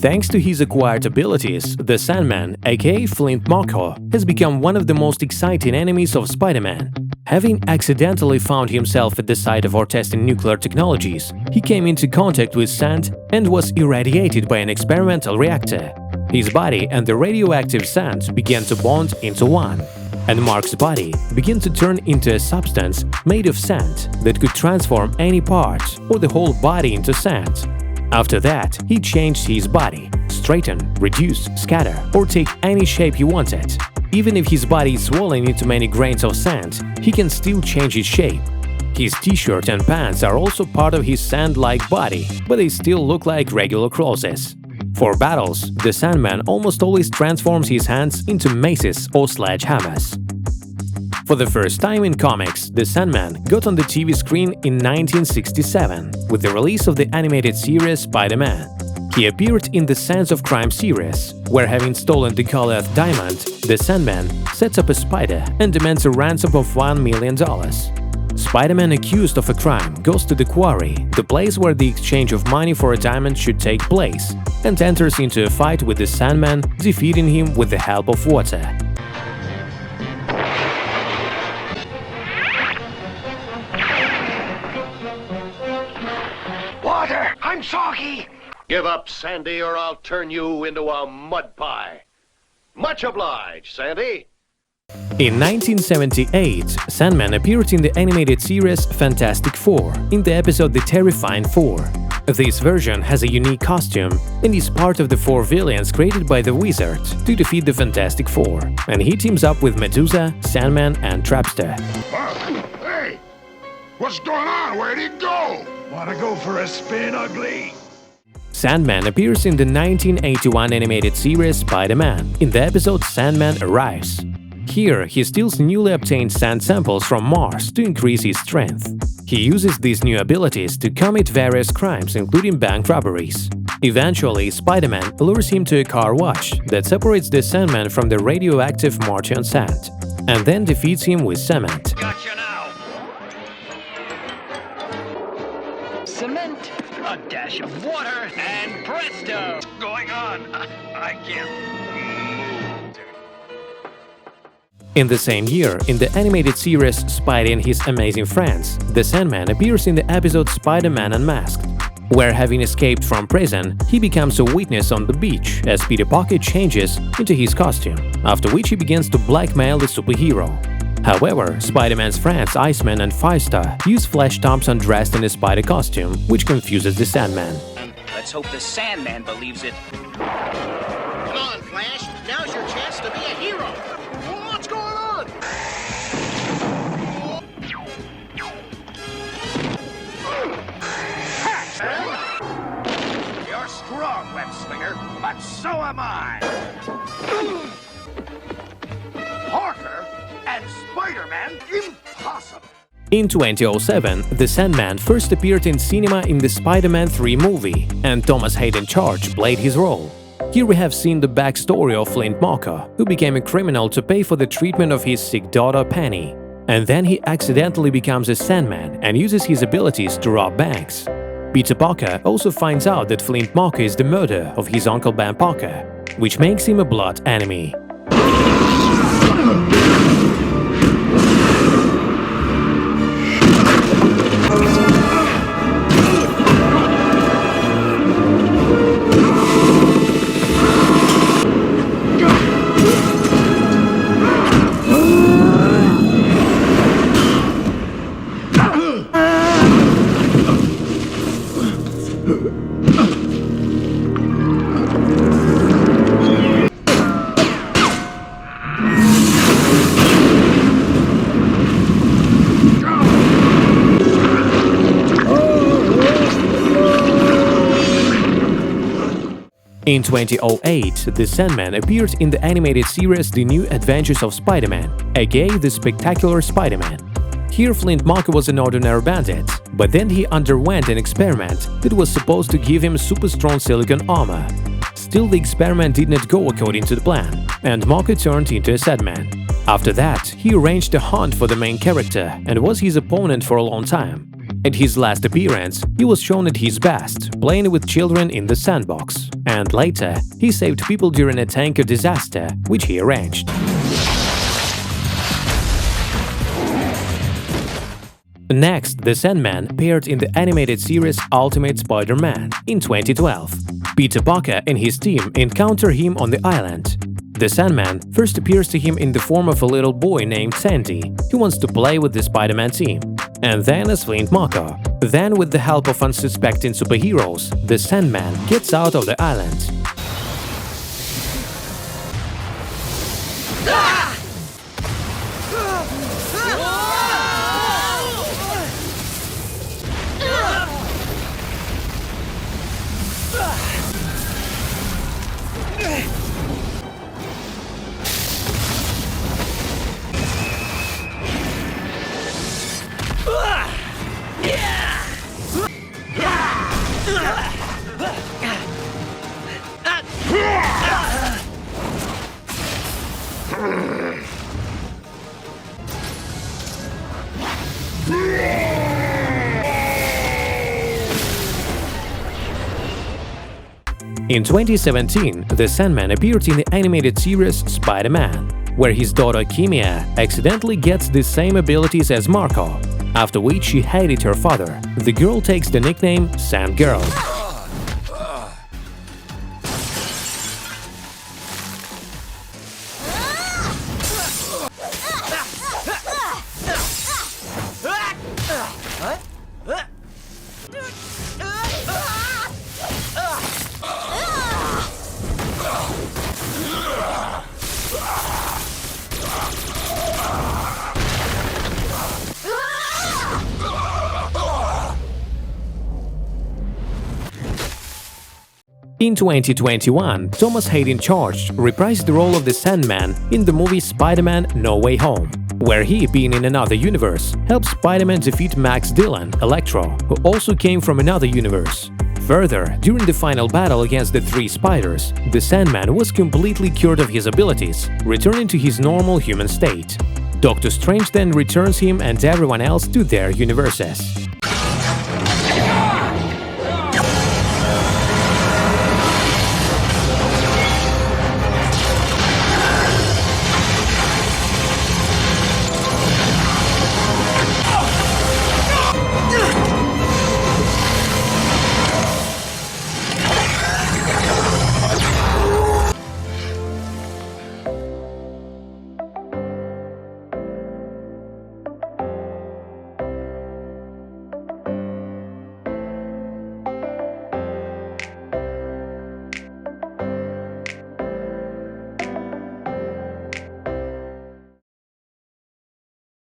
Thanks to his acquired abilities, the Sandman, aka Flint Marco, has become one of the most exciting enemies of Spider-Man. Having accidentally found himself at the site of testing nuclear technologies, he came into contact with sand and was irradiated by an experimental reactor. His body and the radioactive sand began to bond into one, and Mark's body began to turn into a substance made of sand that could transform any part or the whole body into sand. After that, he changed his body, straighten, reduce, scatter, or take any shape he wanted. Even if his body is swollen into many grains of sand, he can still change its shape. His t-shirt and pants are also part of his sand-like body, but they still look like regular clothes. For battles, the Sandman almost always transforms his hands into maces or sledgehammers. For the first time in comics, the Sandman got on the TV screen in 1967 with the release of the animated series Spider-Man. He appeared in the Sands of Crime series, where having stolen the colored diamond, the Sandman sets up a spider and demands a ransom of $1 million. Spider-Man accused of a crime goes to the quarry, the place where the exchange of money for a diamond should take place, and enters into a fight with the Sandman, defeating him with the help of water. Water! I'm soggy! Give up, Sandy, or I'll turn you into a mud pie. Much obliged, Sandy. In 1978, Sandman appeared in the animated series Fantastic Four in the episode The Terrifying Four. This version has a unique costume and is part of the four villains created by the Wizard to defeat the Fantastic Four, and he teams up with Medusa, Sandman, and Trapster. Hey! What's going on? Where'd he go? Wanna go for a spin, ugly? Sandman appears in the 1981 animated series Spider-Man in the episode Sandman Arrives. Here, he steals newly obtained sand samples from Mars to increase his strength. He uses these new abilities to commit various crimes, including bank robberies. Eventually, Spider-Man lures him to a car wash that separates the Sandman from the radioactive Martian sand, and then defeats him with cement. Gotcha now! Cement, a dash of water, and presto! What's going on? I can't move. In the same year, in the animated series Spidey and His Amazing Friends, the Sandman appears in the episode Spider-Man Unmasked, where, having escaped from prison, he becomes a witness on the beach as Peter Parker changes into his costume, after which he begins to blackmail the superhero. However, Spider-Man's friends Iceman and Firestar use Flash Thompson dressed in a spider costume, which confuses the Sandman. Let's hope the Sandman believes it. Come on, Flash. Now's your chance to be a hero. What's going on? You're strong, web slinger, but so am I. Parker and Spider-Man, impossible. In 2007, the Sandman first appeared in cinema in the Spider-Man 3 movie, and Thomas Hayden Church played his role. Here we have seen the backstory of Flint Marco, who became a criminal to pay for the treatment of his sick daughter Penny. And then he accidentally becomes a Sandman and uses his abilities to rob banks. Peter Parker also finds out that Flint Marco is the murderer of his uncle Ben Parker, which makes him a blood enemy. In 2008, the Sandman appeared in the animated series The New Adventures of Spider-Man, aka The Spectacular Spider-Man. Here Flint Marco was an ordinary bandit, but then he underwent an experiment that was supposed to give him super strong silicon armor. Still, the experiment did not go according to the plan, and Marco turned into a Sandman. After that, he arranged a hunt for the main character and was his opponent for a long time. At his last appearance, he was shown at his best, playing with children in the sandbox, and later he saved people during a tanker disaster, which he arranged. Next, the Sandman appeared in the animated series Ultimate Spider-Man in 2012. Peter Parker and his team encounter him on the island. The Sandman first appears to him in the form of a little boy named Sandy, who wants to play with the Spider-Man team, and then as Flint Marco. Then, with the help of unsuspecting superheroes, the Sandman gets out of the island. In 2017, the Sandman appeared in the animated series Spider-Man, where his daughter Kimia accidentally gets the same abilities as Marco, after which she hated her father. The girl takes the nickname Sand Girl. In 2021, Thomas Hayden Church reprised the role of the Sandman in the movie Spider-Man No Way Home, where he, being in another universe, helps Spider-Man defeat Max Dillon, Electro, who also came from another universe. Further, during the final battle against the three spiders, the Sandman was completely cured of his abilities, returning to his normal human state. Doctor Strange then returns him and everyone else to their universes.